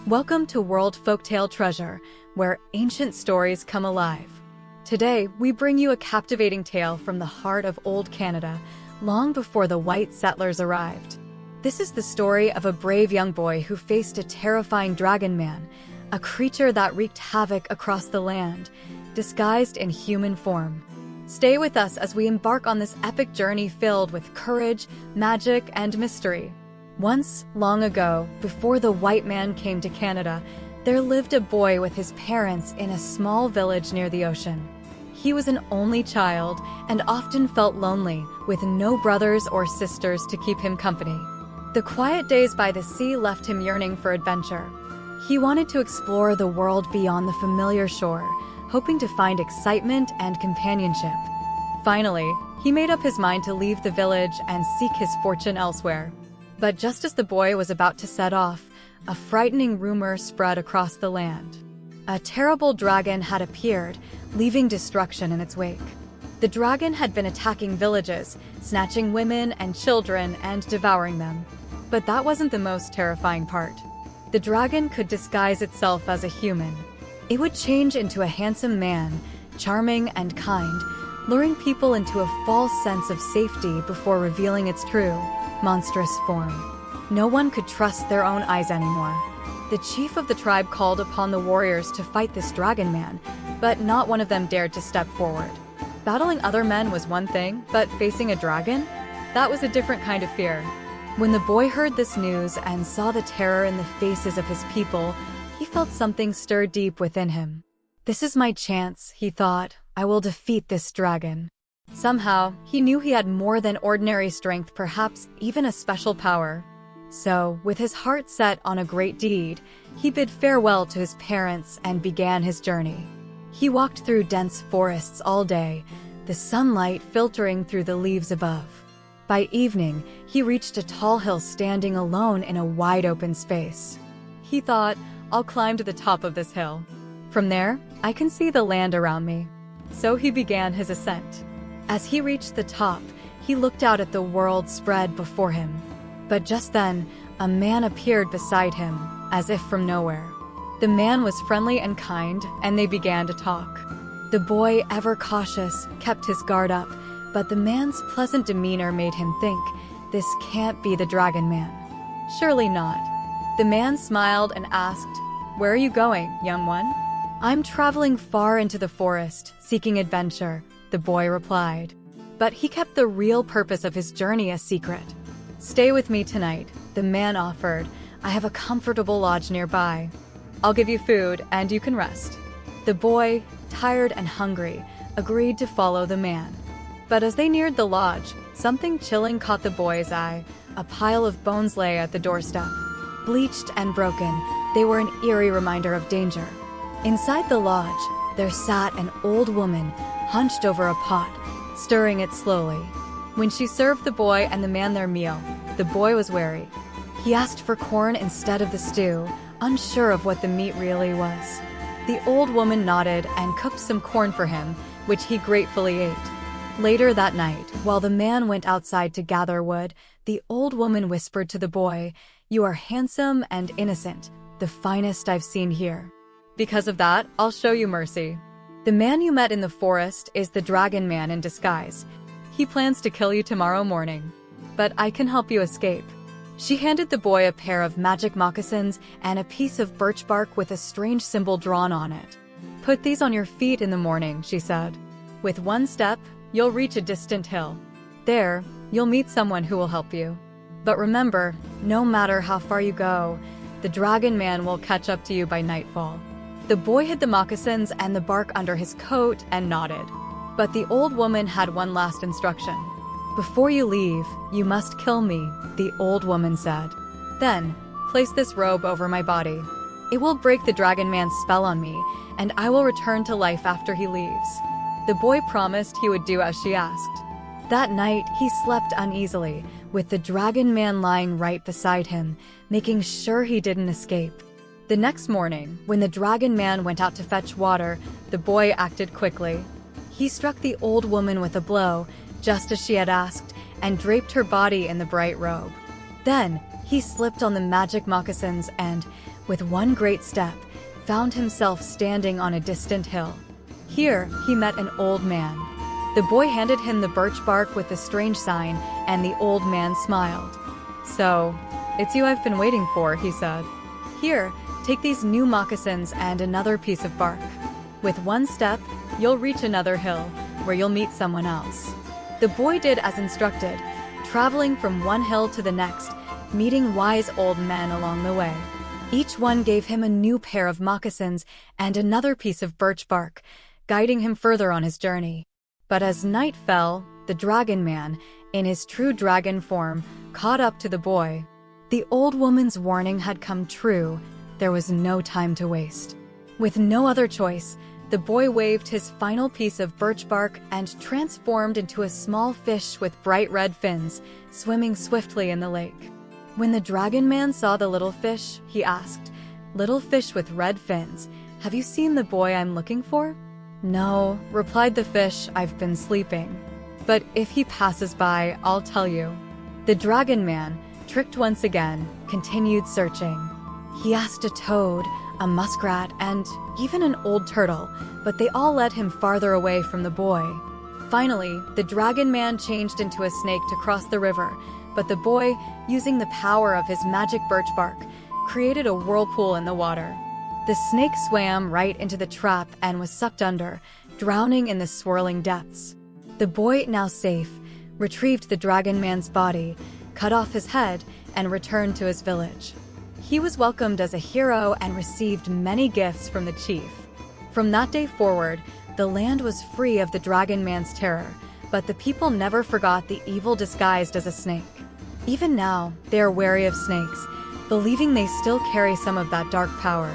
Welcome to World Folktale Treasure, where ancient stories come alive. Today, we bring you a captivating tale from the heart of old Canada, long before the white settlers arrived. This is the story of a brave young boy who faced a terrifying dragon man, a creature that wreaked havoc across the land, disguised in human form. Stay with us as we embark on this epic journey filled with courage, magic, and mystery. Once, long ago, before the white man came to Canada, there lived a boy with his parents in a small village near the ocean. He was an only child and often felt lonely, with no brothers or sisters to keep him company. The quiet days by the sea left him yearning for adventure. He wanted to explore the world beyond the familiar shore, hoping to find excitement and companionship. Finally, he made up his mind to leave the village and seek his fortune elsewhere. But just as the boy was about to set off, a frightening rumor spread across the land. A terrible dragon had appeared, leaving destruction in its wake. The dragon had been attacking villages, snatching women and children and devouring them. But that wasn't the most terrifying part. The dragon could disguise itself as a human. It would change into a handsome man, charming and kind, luring people into a false sense of safety before revealing its true, monstrous form. No one could trust their own eyes anymore. The chief of the tribe called upon the warriors to fight this dragon man, but not one of them dared to step forward. Battling other men was one thing, but facing a dragon? That was a different kind of fear. When the boy heard this news and saw the terror in the faces of his people, he felt something stir deep within him. This is my chance, he thought. I will defeat this dragon. Somehow, he knew he had more than ordinary strength, perhaps even a special power. So, with his heart set on a great deed, he bid farewell to his parents and began his journey. He walked through dense forests all day, the sunlight filtering through the leaves above. By evening, he reached a tall hill standing alone in a wide open space. He thought, I'll climb to the top of this hill. From there, I can see the land around me. So he began his ascent. As he reached the top, he looked out at the world spread before him. But just then, a man appeared beside him, as if from nowhere. The man was friendly and kind, and they began to talk. The boy, ever cautious, kept his guard up, but the man's pleasant demeanor made him think, this can't be the dragon man. Surely not. The man smiled and asked, "Where are you going, young one?" "I'm traveling far into the forest, seeking adventure," the boy replied. But he kept the real purpose of his journey a secret. "Stay with me tonight," the man offered. "I have a comfortable lodge nearby. I'll give you food and you can rest." The boy, tired and hungry, agreed to follow the man. But as they neared the lodge, something chilling caught the boy's eye. A pile of bones lay at the doorstep. Bleached and broken, they were an eerie reminder of danger. Inside the lodge, there sat an old woman, hunched over a pot, stirring it slowly. When she served the boy and the man their meal, the boy was wary. He asked for corn instead of the stew, unsure of what the meat really was. The old woman nodded and cooked some corn for him, which he gratefully ate. Later that night, while the man went outside to gather wood, the old woman whispered to the boy, "You are handsome and innocent, the finest I've seen here. Because of that, I'll show you mercy. The man you met in the forest is the dragon man in disguise. He plans to kill you tomorrow morning. But I can help you escape." She handed the boy a pair of magic moccasins and a piece of birch bark with a strange symbol drawn on it. "Put these on your feet in the morning," she said. "With one step, you'll reach a distant hill. There, you'll meet someone who will help you. But remember, no matter how far you go, the dragon man will catch up to you by nightfall." The boy hid the moccasins and the bark under his coat and nodded. But the old woman had one last instruction. "Before you leave, you must kill me," the old woman said. "Then, place this robe over my body. It will break the dragon man's spell on me, and I will return to life after he leaves." The boy promised he would do as she asked. That night, he slept uneasily, with the dragon man lying right beside him, making sure he didn't escape. The next morning, when the dragon man went out to fetch water, the boy acted quickly. He struck the old woman with a blow, just as she had asked, and draped her body in the bright robe. Then, he slipped on the magic moccasins and, with one great step, found himself standing on a distant hill. Here, he met an old man. The boy handed him the birch bark with the strange sign, and the old man smiled. "So, it's you I've been waiting for," he said. "Here, take these new moccasins and another piece of bark. With one step, you'll reach another hill, where you'll meet someone else." The boy did as instructed, traveling from one hill to the next, meeting wise old men along the way. Each one gave him a new pair of moccasins and another piece of birch bark, guiding him further on his journey. But as night fell, the dragon man, in his true dragon form, caught up to the boy. The old woman's warning had come true. There was no time to waste. With no other choice, the boy waved his final piece of birch bark and transformed into a small fish with bright red fins, swimming swiftly in the lake. When the dragon man saw the little fish, he asked, "Little fish with red fins, have you seen the boy I'm looking for?" "No," replied the fish, "I've been sleeping. But if he passes by, I'll tell you." The dragon man, tricked once again, continued searching. He asked a toad, a muskrat, and even an old turtle, but they all led him farther away from the boy. Finally, the dragon man changed into a snake to cross the river, but the boy, using the power of his magic birch bark, created a whirlpool in the water. The snake swam right into the trap and was sucked under, drowning in the swirling depths. The boy, now safe, retrieved the dragon man's body, cut off his head, and returned to his village. He was welcomed as a hero and received many gifts from the chief. From that day forward, the land was free of the dragon man's terror, but the people never forgot the evil disguised as a snake. Even now, they are wary of snakes, believing they still carry some of that dark power.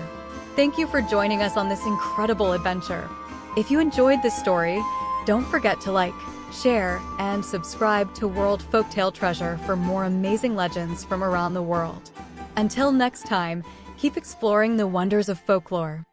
Thank you for joining us on this incredible adventure. If you enjoyed this story, don't forget to like, share, and subscribe to World Folktale Treasure for more amazing legends from around the world. Until next time, keep exploring the wonders of folklore.